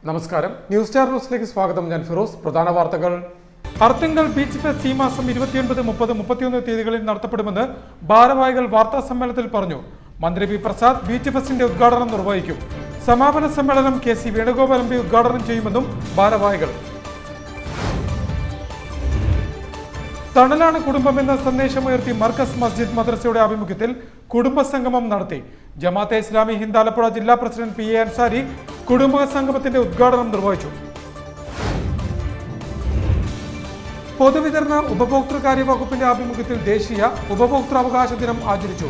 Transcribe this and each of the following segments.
നമസ്കാരം, news star ന്യൂസിലേക്ക് സ്വാഗതം. ഞാൻ ഫിറോസ്. പ്രധാന വാർത്തകൾ. അർത്തുങ്കൽ ബീച്ച് ഫെസ്റ്റ് ഈ മാസം 29, 30, 31 തീയതികളിൽ നടത്തപ്പെടുമെന്ന് ഭാരവാഹികൾ വാർത്താ സമ്മേളനത്തിൽ പറഞ്ഞു. മന്ത്രി പി പ്രസാദ് ബീച്ച് ഫെസ്റ്റിന്റെ ഉദ്ഘാടനം നിർവഹിക്കും. സമാപന സമ്മേളനം KC വേണുഗോപാൽ MP ഉദ്ഘാടനം ചെയ്യുമെന്നും ഭാരവാഹികൾ. തണലാണ് കുടുംബമെന്ന സന്ദേശമുയർത്തി മർക്കസ് മസ്ജിദ് മദ്രസയുടെ ആഭിമുഖ്യത്തിൽ കുടുംബസംഗമം നടത്തി. ജമാഅത്തെ ഇസ്ലാമി ഹിന്ദ് ആലപ്പുഴ ജില്ലാ പ്രസിഡന്റ് PA അൻസാരി കുടുംബ സംഗമത്തിന്റെ ഉദ്ഘാടനം നിർവഹിച്ചു. പൊതുവിതരണ ഉപഭോക്തൃകാര്യ വകുപ്പിന്റെ ആഭിമുഖ്യത്തിൽ ദേശീയ ഉപഭോക്തൃവകാശ ദിനം ആചരിച്ചു.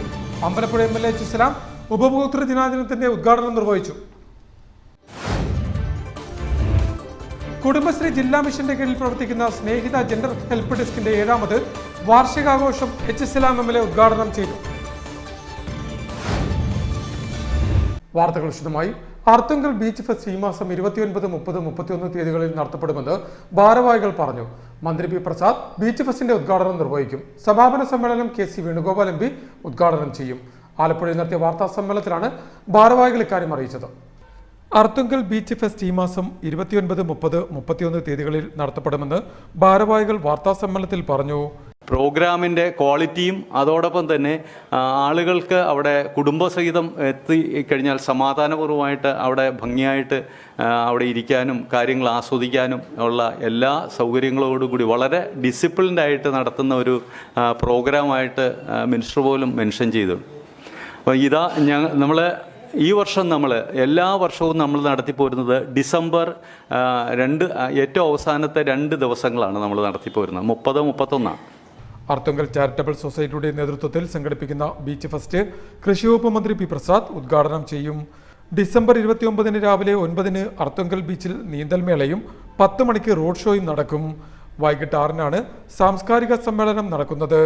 അമ്പലപ്പുഴ MLA ഇസ്ലാം ഉപഭോക്തൃ ദിനാചരണത്തിന്റെ ഉദ്ഘാടനം നിർവഹിച്ചു. കുടുംബശ്രീ ജില്ലാ മിഷന്റെ കീഴിൽ പ്രവർത്തിക്കുന്ന സ്നേഹിത ജെൻഡർ ഹെൽപ്പ് ഡെസ്കിന്റെ 7ാമത് വാർഷികാഘോഷം ഇസ്ലാം MLA ഉദ്ഘാടനം ചെയ്തു. വാർത്തകൾ വിശദമായി. അർത്തുങ്കൽ ബീച്ച് ഫെസ്റ്റ് ഈ മാസം 29, 30, 31 തീയതികളിൽ നടത്തപ്പെടുമെന്ന് ഭാരവാഹികൾ പറഞ്ഞു. മന്ത്രി പി പ്രസാദ് ബീച്ച് ഫെസ്റ്റിന്റെ ഉദ്ഘാടനം നിർവഹിക്കും. സമാപന സമ്മേളനം KC വേണുഗോപാൽ MP ഉദ്ഘാടനം ചെയ്യും. ആലപ്പുഴയിൽ നടത്തിയ വാർത്താ സമ്മേളനത്തിലാണ് ഭാരവാഹികൾ ഇക്കാര്യം അറിയിച്ചത്. അർത്തുങ്കൽ ബീച്ച് ഫെസ്റ്റ് ഈ മാസം 29, 30, 31 തീയതികളിൽ നടത്തപ്പെടുമെന്ന് ഭാരവാഹികൾ വാർത്താ സമ്മേളനത്തിൽ പറഞ്ഞു. പ്രോഗ്രാമിൻ്റെ ക്വാളിറ്റിയും അതോടൊപ്പം തന്നെ ആളുകൾക്ക് അവിടെ കുടുംബസഹിതം എത്തിക്കഴിഞ്ഞാൽ സമാധാനപൂർവ്വമായിട്ട് അവിടെ ഭംഗിയായിട്ട് അവിടെ ഇരിക്കാനും കാര്യങ്ങൾ ആസ്വദിക്കാനും ഉള്ള എല്ലാ സൗകര്യങ്ങളോടുകൂടി വളരെ ഡിസിപ്ലിൻഡായിട്ട് നടത്തുന്ന ഒരു പ്രോഗ്രാമായിട്ട് മിനിസ്റ്റർ പോലും മെൻഷൻ ചെയ്തു. അപ്പോൾ ഇതാ നമ്മൾ ഈ വർഷം എല്ലാ വർഷവും നമ്മൾ നടത്തിപ്പോരുന്നത് ഡിസംബർ 2 ഏറ്റവും അവസാനത്തെ 2 ദിവസങ്ങളാണ് നമ്മൾ നടത്തിപ്പോരുന്നത്. 30, 31. അർത്തുങ്കൽ ചാരിറ്റബിൾ സൊസൈറ്റിയുടെ നേതൃത്വത്തിൽ സംഘടിപ്പിക്കുന്ന ബീച്ച് ഫെസ്റ്റ് കൃഷിവകുപ്പ് മന്ത്രി പി പ്രസാദ് ഉദ്ഘാടനം ചെയ്യും. ഡിസംബർ 29 രാവിലെ 9 അർത്തുങ്കൽ ബീച്ചിൽ നീന്തൽമേളയും 10 മണിക്ക് റോഡ് ഷോയും നടക്കും. വൈകിട്ട് 6 സാംസ്കാരിക സമ്മേളനം നടക്കുന്നത്.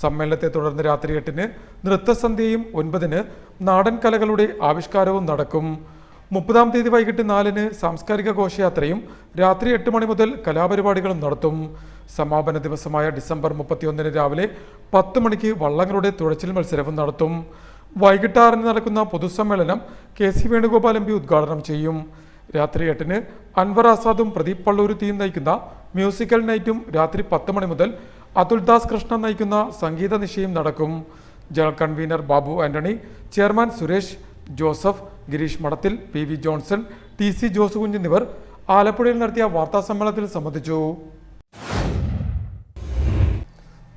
സമ്മേളനത്തെ തുടർന്ന് രാത്രി 8 നൃത്തസന്ധ്യയും 9 നാടൻ കലകളുടെ ആവിഷ്കാരവും നടക്കും. 30-ാം തീയതി വൈകിട്ട് 4 സാംസ്കാരിക ഘോഷയാത്രയും രാത്രി 8 മണി മുതൽ കലാപരിപാടികളും നടത്തും. സമാപന ദിവസമായ ഡിസംബർ 31 രാവിലെ 10 മണിക്ക് വള്ളങ്ങളുടെ തുഴച്ചിൽ മത്സരവും നടത്തും. വൈകിട്ട് 6 നടക്കുന്ന പൊതുസമ്മേളനം KC വേണുഗോപാൽ MP ഉദ്ഘാടനം ചെയ്യും. രാത്രി 8 അൻവർ ആസാദും പ്രദീപ് പള്ളൂരുത്തിയും നയിക്കുന്ന മ്യൂസിക്കൽ നൈറ്റും രാത്രി 10 മണി മുതൽ അതുൽദാസ് കൃഷ്ണ നയിക്കുന്ന സംഗീത നിശയും നടക്കും. General convener Babu Antony, chairman Suresh Joseph, Girish മഠത്തിൽ, PV ജോൺസൺ, TC ജോസുകുഞ്ഞ് എന്നിവർ ആലപ്പുഴയിൽ നടത്തിയ വാർത്താ സമ്മേളനത്തിൽ സംബന്ധിച്ചു.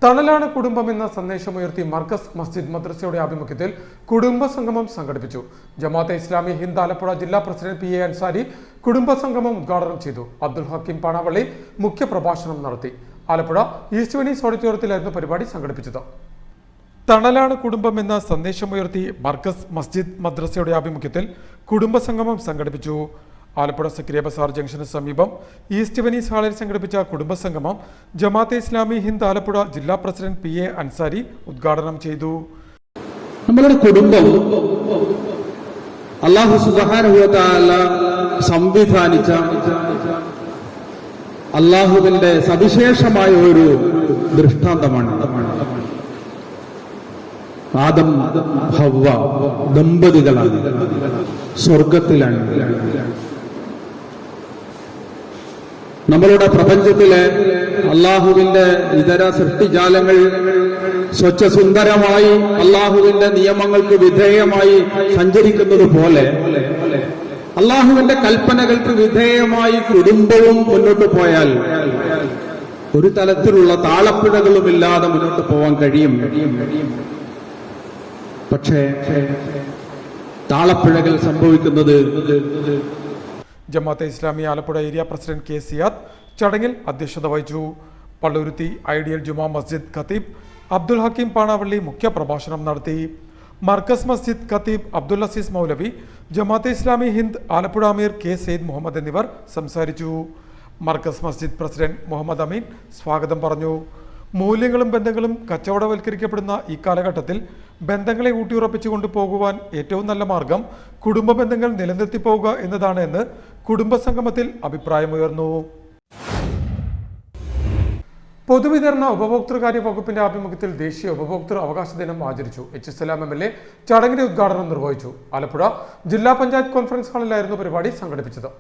തണലാണ് കുടുംബമെന്ന സന്ദേശമുയർത്തി മർക്കസ് മസ്ജിദ് മദ്രസയുടെ ആഭിമുഖ്യത്തിൽ കുടുംബ സംഗമം സംഘടിപ്പിച്ചു. ജമാഅത്തെ ഇസ്ലാമി ഹിന്ദ് ആലപ്പുഴ ജില്ലാ പ്രസിഡന്റ് PA അൻസാരി കുടുംബ സംഗമം ഉദ്ഘാടനം ചെയ്തു. അബ്ദുൽ ഹക്കീം പാണാവള്ളി മുഖ്യ പ്രഭാഷണം നടത്തി. ആലപ്പുഴ ഈസ്റ്റ് വെനീസ് ഓഡിറ്റോറിയത്തിലായിരുന്നു പരിപാടി സംഘടിപ്പിച്ചത്. തണലാണ് കുടുംബം എന്ന സന്ദേശമുയർത്തി മർക്കസ് മസ്ജിദ് മദ്രസയുടെ ആഭിമുഖ്യത്തിൽ കുടുംബ സംഗമം സംഘടിപ്പിച്ചു. ആലപ്പുഴ സക്രിയ ബസാർ ജംഗ്ഷന് സമീപം ഈസ്റ്റ് വെനീസ് ഹാളിൽ സംഘടിപ്പിച്ച കുടുംബസംഗമം ജമാഅത്തെ ഇസ്ലാമി ഹിന്ദ് ആലപ്പുഴ ജില്ലാ പ്രസിഡന്റ് PA അൻസാരി ഉദ്ഘാടനം ചെയ്തു. നമ്മളുടെ കുടുംബം അല്ലാഹു സുബ്ഹാനഹു വ തആല സംവിധാനിച്ച അല്ലാഹുവിന്റെ സവിശേഷമായ ഒരു ദൃഷ്ടാന്തമാണ്. ആദം ഹവ്വ ദമ്പതികളാണ്, സ്വർഗത്തിലാണ്. നമ്മളുടെ പ്രപഞ്ചത്തിലെ അള്ളാഹുവിന്റെ ഇതര സൃഷ്ടിജാലങ്ങൾ സ്വച്ഛസുന്ദരമായി അള്ളാഹുവിന്റെ നിയമങ്ങൾക്ക് വിധേയമായി സഞ്ചരിക്കുന്നത് പോലെ അള്ളാഹുവിന്റെ കൽപ്പനകൾക്ക് വിധേയമായി കുടുംബവും മുന്നോട്ട് പോയാൽ ഒരു തലത്തിലുള്ള താളപ്പിഴകളുമില്ലാതെ മുന്നോട്ട് പോകാൻ കഴിയും. പക്ഷേ താളപ്പിഴകൾ സംഭവിക്കുന്നത്. Jamaat e Islami Alappuzha area president K Siyad ചടങ്ങിൽ അധ്യക്ഷത വഹിച്ചു. പള്ളുരുത്തി ഐഡിയൽ ജുമാ മസ്ജിദ് ഖത്തീബ് അബ്ദുൽ ഹക്കീം പാണാവള്ളി മുഖ്യ പ്രഭാഷണം നടത്തി. മർക്കസ് മസ്ജിദ് ഖത്തീബ് അബ്ദുൽ അസീസ് മൗലവി, ജമാഅത്തെ ഇസ്ലാമി ഹിന്ദ് ആലപ്പുഴ അമീർ K സെയ്ദ് മുഹമ്മദ് എന്നിവർ സംസാരിച്ചു. മർക്കസ് മസ്ജിദ് പ്രസിഡന്റ് മുഹമ്മദ് അമീൻ സ്വാഗതം പറഞ്ഞു. മൂല്യങ്ങളും ബന്ധങ്ങളും കച്ചവടവൽക്കരിക്കപ്പെടുന്ന ഈ കാലഘട്ടത്തിൽ ബന്ധങ്ങളെ ഊട്ടിയുറപ്പിച്ചു കൊണ്ടുപോകുവാൻ ഏറ്റവും നല്ല മാർഗം കുടുംബ ബന്ധങ്ങൾ നിലനിർത്തി പോവുക എന്നതാണ് എന്ന് കുടുംബസംഗമത്തിൽ അഭിപ്രായമുയർന്നു. പൊതുവിതരണ ഉപഭോക്തൃകാര്യ വകുപ്പിന്റെ ആഭിമുഖ്യത്തിൽ ദേശീയ ഉപഭോക്തൃ അവകാശ ദിനം ആചരിച്ചു. ഇസ്ലാം MLA ചടങ്ങിന്റെ ഉദ്ഘാടനം നിർവഹിച്ചു. ആലപ്പുഴ ജില്ലാ പഞ്ചായത്ത് കോൺഫറൻസ് ഹാളിലായിരുന്നു പരിപാടി സംഘടിപ്പിച്ചത്.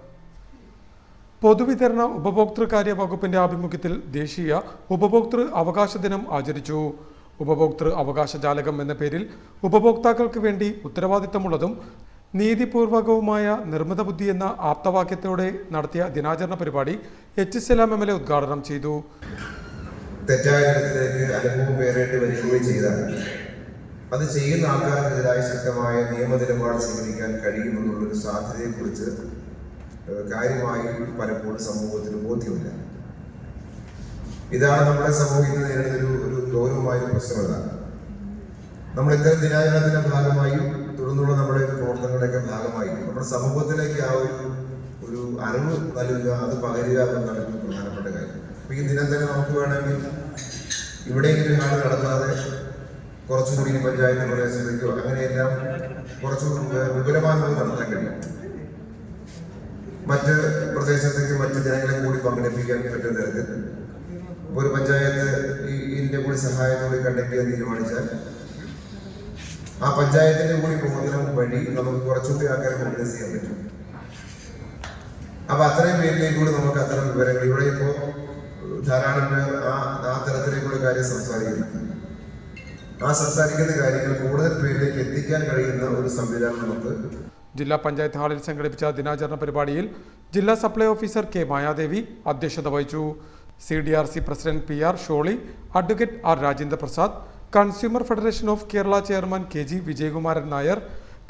പൊതുവിതരണ ഉപഭോക്തൃകാര്യ വകുപ്പിന്റെ ആഭിമുഖ്യത്തിൽ ദേശീയ ഉപഭോക്തൃ അവകാശ ദിനം ആചരിച്ചു. ഉപഭോക്തൃ അവകാശ ജാലകം എന്ന പേരിൽ ഉപഭോക്താക്കൾക്ക് വേണ്ടി ഉത്തരവാദിത്തമുള്ളതും നീതിപൂർവകവുമായ നിർമ്മിത ബുദ്ധി എന്ന ആപ്തവാക്യത്തോടെ നടത്തിയ ദിനാചരണ പരിപാടി എച്ച് സലാം MLA ഉദ്ഘാടനം ചെയ്തു. തെറ്റായ തരത്തിലേക്ക് അനുഭവം പേരേണ്ടി വരികയും ചെയ്താൽ അത് ചെയ്യുന്ന ആൾക്കാർക്കെതിരായ ശക്തമായ നിയമനിലപാട് സ്വീകരിക്കാൻ കഴിയുമെന്നുള്ളൊരു സാധ്യതയെക്കുറിച്ച് കാര്യമായി പലപ്പോഴും സമൂഹത്തിന് ബോധ്യമില്ല. ഇതാണ് നമ്മുടെ സമൂഹത്തിൽ നേരിടുന്ന ഒരു ഗൗരവമായ പ്രശ്നമല്ല. നമ്മൾ ഇത്തരം ദിനാചരണത്തിന്റെ ഭാഗമായും തുടർന്നുള്ള നമ്മുടെ പ്രവർത്തനങ്ങളുടെയൊക്കെ ഭാഗമായും നമ്മുടെ സമൂഹത്തിലേക്ക് ആ ഒരു അറിവ് നൽകുക, അത് പകരുക എന്നതാണ് ഏറ്റവും പ്രധാനപ്പെട്ട കാര്യം. അപ്പൊ ഈ ദിനം തന്നെ നമുക്ക് വേണമെങ്കിൽ ഇവിടെയെങ്കിലും ഹാൾ നടത്താതെ കുറച്ചുകൂടി പഞ്ചായത്ത് പ്രദേശത്തേക്കോ അങ്ങനെയെല്ലാം കുറച്ചുകൂടി വിപുലമായി നമുക്ക് നടത്താൻ കഴിയും. മറ്റ് പ്രദേശത്തേക്ക് മറ്റ് ജനങ്ങളെ കൂടി പങ്കെടുപ്പിക്കാൻ പറ്റുന്ന തരത്തിൽ ഒരു പഞ്ചായത്ത് ഇതിന്റെ കൂടി സഹായത്തോടെ കണ്ടക്ട് ചെയ്യാൻ തീരുമാനിച്ചാൽ ആ പഞ്ചായത്തിന്റെ കൂടി പ്രവർത്തനം വഴി നമുക്ക് കുറച്ചുകൂടി ആൾക്കാരെ മോബിലൈസ് ചെയ്യാൻ പറ്റും. അപ്പൊ അത്രയും പേരിലേക്കൂടി നമുക്ക് അത്തരം വിവരങ്ങൾ ഇവിടെ ഇപ്പോ ധാരാളം പേർ ആ തരത്തിലേക്കുള്ള കാര്യം സംസാരിക്കുന്നുണ്ട്. ആ സംസാരിക്കുന്ന കാര്യങ്ങൾ കൂടുതൽ പേരിലേക്ക് എത്തിക്കാൻ കഴിയുന്ന ഒരു സംവിധാനം നമുക്ക് ജില്ലാ പഞ്ചായത്ത് ഹാളിൽ സംഘടിപ്പിച്ച ദിനാചരണ പരിപാടിയിൽ ജില്ലാ സപ്ലൈ ഓഫീസർ കെ മായാദേവി അധ്യക്ഷത വഹിച്ചു. CDRC president PR Sholy, advocate R Rajendra Prasad, consumer federation of Kerala chairman KG Vijayakumaran Nair,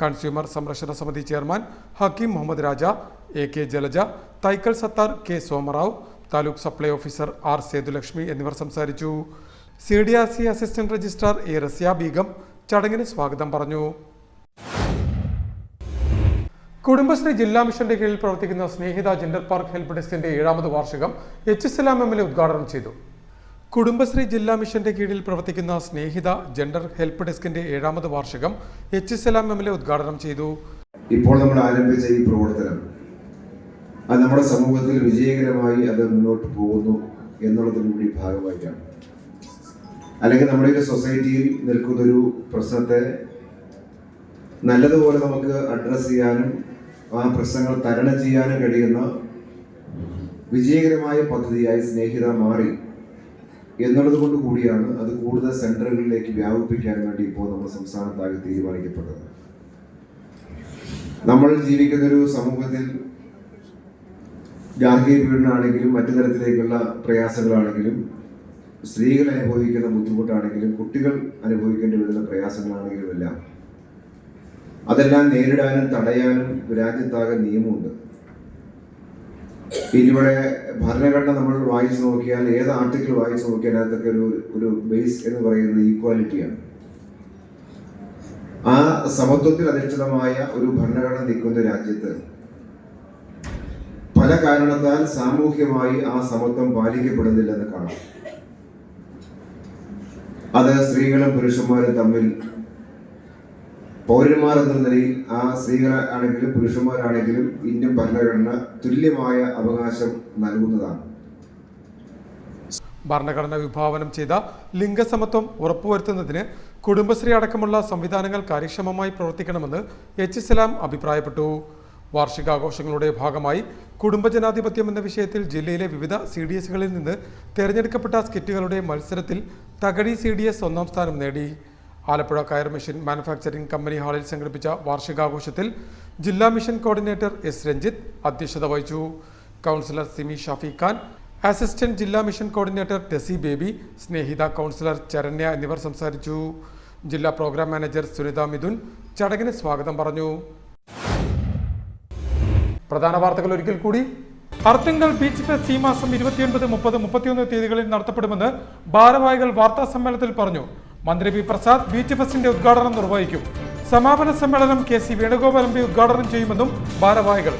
consumer സംരക്ഷണ സമിതി chairman Hakeem Muhammad Raja, AK Jalaja, Thaikkal Sathar, K Somarao, taluk supply officer R Sethulakshmi എന്നിവർ സംസാരിച്ചു. CDRC assistant registrar A Rasiya Beegum ചടങ്ങിന് സ്വാഗതം പറഞ്ഞു. കുടുംബശ്രീ ജില്ലാ മിഷന്റെ കീഴിൽ പ്രവർത്തിക്കുന്ന സ്നേഹിത ജെൻഡർ പാർക്ക് ഹെൽപ്പ് ഡെസ്കിന്റെ 7ാമത് വാർഷികം എച്ച് സലാം MLA ഉദ്ഘാടനം ചെയ്തു. കുടുംബശ്രീ ജില്ലാ മിഷന്റെ കീഴിൽ പ്രവർത്തിക്കുന്ന സ്നേഹിത ജെൻഡർ ഹെൽപ്പ് ഡെസ്കിന്റെ 7ാമത് വാർഷികം എച്ച് സലാം MLA ഉദ്ഘാടനം ചെയ്തു. ഇപ്പോൾ നമ്മൾ ആരംഭിച്ച ഈ പ്രവർത്തനം അത് നമ്മുടെ സമൂഹത്തിൽ വിജയകരമായി അത് മുന്നോട്ട് പോകുന്നു എന്നുള്ളതിന് കൂടി ഭാഗമായിട്ടാണ്. അല്ലെങ്കിൽ നമ്മുടെ ഒരു സൊസൈറ്റിയിൽ നിൽക്കുന്നൊരു പ്രശ്നത്തെ നല്ലതുപോലെ നമുക്ക് അഡ്രസ് ചെയ്യാനും ആ പ്രശ്നങ്ങൾ തരണം ചെയ്യാനും കഴിയുന്ന വിജയകരമായ പദ്ധതിയായി സ്നേഹിത മാറി എന്നുള്ളത് കൊണ്ട് കൂടിയാണ് അത് കൂടുതൽ സെന്ററുകളിലേക്ക് വ്യാപിപ്പിക്കാൻ വേണ്ടി ഇപ്പോൾ നമ്മുടെ സംസ്ഥാനത്താകെ തീരുമാനിക്കപ്പെട്ടത്. നമ്മൾ ജീവിക്കുന്നൊരു സമൂഹത്തിൽ ഗാർഹിക പീഡനമാണെങ്കിലും മറ്റു തരത്തിലേക്കുള്ള പ്രയാസങ്ങളാണെങ്കിലും സ്ത്രീകൾ അനുഭവിക്കുന്ന ബുദ്ധിമുട്ടാണെങ്കിലും കുട്ടികൾ അനുഭവിക്കേണ്ടി വരുന്ന പ്രയാസങ്ങളാണെങ്കിലും എല്ലാം അതെല്ലാം നേരിടാനും തടയാനും രാജ്യത്താകെ നിയമമുണ്ട്. ഇവിടെ ഭരണഘടന നമ്മൾ വായിച്ചു നോക്കിയാൽ ഏത് ആർട്ടിക്കിൾ വായിച്ചു നോക്കിയാൽ അതൊക്കെ ഒരു ബേസ് എന്ന് പറയുന്നത് ഈക്വാലിറ്റിയാണ്. ആ സമത്വത്തിൽ അധിഷ്ഠിതമായ ഒരു ഭരണഘടന നിൽക്കുന്ന രാജ്യത്ത് പല കാരണത്താൽ സാമൂഹ്യമായി ആ സമത്വം പാലിക്കപ്പെടുന്നില്ലെന്ന് കാണാം. അത് സ്ത്രീകളും പുരുഷന്മാരും തമ്മിൽ പൗരന്മാർ എന്ന നിലയിൽ ആ സ്ത്രീകളാണെങ്കിലും പുരുഷന്മാരാണെങ്കിലും ഇന്ത്യൻ ഭരണഘടന തുല്യമായ അവകാശം നൽകുന്നതാണ്. ഭരണഘടന വിഭാവനം ചെയ്ത ലിംഗസമത്വം ഉറപ്പുവരുത്തുന്നതിന് കുടുംബശ്രീ അടക്കമുള്ള സംവിധാനങ്ങൾ കാര്യക്ഷമമായി പ്രവർത്തിക്കണമെന്ന് എച്ച് സലാം അഭിപ്രായപ്പെട്ടു. വാർഷികാഘോഷങ്ങളുടെ ഭാഗമായി കുടുംബജനാധിപത്യം എന്ന വിഷയത്തിൽ ജില്ലയിലെ വിവിധ CDSകളിൽ നിന്ന് തെരഞ്ഞെടുക്കപ്പെട്ട സ്കിറ്റുകളുടെ മത്സരത്തിൽ തകഴി CDS 1ാം സ്ഥാനം നേടി. ആലപ്പുഴ കയർ മെഷീൻ മാനുഫാക്ചറിംഗ് കമ്പനി ഹാളിൽ സംഘടിപ്പിച്ച വാർഷികാഘോഷത്തിൽ ജില്ലാ മിഷൻ കോർഡിനേറ്റർ S രഞ്ജിത്ത് അധ്യക്ഷത വഹിച്ചു. കൗൺസിലർ സിമി ഷാഫി ഖാൻ, അസിസ്റ്റന്റ് ജില്ലാ മിഷൻ കോർഡിനേറ്റർ ടെസി ബേബി, സ്നേഹിത കൗൺസിലർ ചരണ്യ എന്നിവർ സംസാരിച്ചു. ജില്ലാ പ്രോഗ്രാം മാനേജർ സുനിത മിഥുൻ ചടങ്ങിന് സ്വാഗതം പറഞ്ഞു. പ്രധാന വാർത്തകൾ ഒരിക്കൽ കൂടി. അർത്തുങ്കൽ ബീച്ച് ഫെസ്റ്റ് ഈ മാസം 29, 30, 31 തീയതികളിൽ നടത്തപ്പെടുമെന്ന് ഭാരവാഹികൾ വാർത്താ സമ്മേളനത്തിൽ പറഞ്ഞു. മന്ത്രി പി പ്രസാദ് ബീച്ച് ഫെസ്റ്റിന്റെ ഉദ്ഘാടനം നിർവഹിക്കും. സമാപന സമ്മേളനം KC വേണുഗോപാൽ MP ഉദ്ഘാടനം ചെയ്യുമെന്നും ഭാരവാഹികൾ.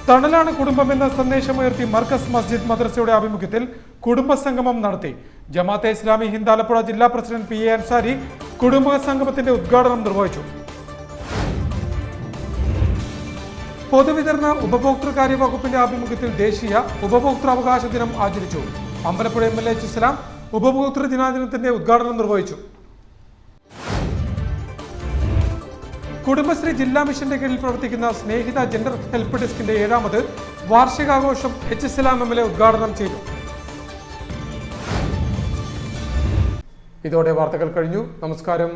തണലാണ് കുടുംബം എന്ന സന്ദേശമുയർത്തി മർക്കസ് മസ്ജിദ് മദ്രസയുടെ ആഭിമുഖ്യത്തിൽ കുടുംബ സംഗമം നടത്തി. ജമാഅത്തെ ഇസ്ലാമി ഹിന്ദ് ആലപ്പുഴ ജില്ലാ പ്രസിഡന്റ് PA അൻസാരി കുടുംബ സംഗമത്തിന്റെ ഉദ്ഘാടനം നിർവഹിച്ചു. പൊതുവിതരണ ഉപഭോക്തൃകാര്യ വകുപ്പിന്റെ ആഭിമുഖ്യത്തിൽ ദേശീയ ഉപഭോക്തൃ അവകാശ ദിനം ആചരിച്ചു. അമ്പലപ്പുഴ MLA എച്ച് സലാം ഉപഭോക്തൃ ദിനാചരണത്തിന്റെ ഉദ്ഘാടനം നിർവഹിച്ചു. കുടുംബശ്രീ ജില്ലാ മിഷന്റെ കീഴിൽ പ്രവർത്തിക്കുന്ന സ്നേഹിത ജെൻഡർ ഹെൽപ്പ് ഡെസ്കിന്റെ 7ാമത് വാർഷികാഘോഷം H. സലാം MLA ഉദ്ഘാടനം ചെയ്തു. ഇതോടെ വാർത്തകൾ കഴിഞ്ഞു. നമസ്കാരം.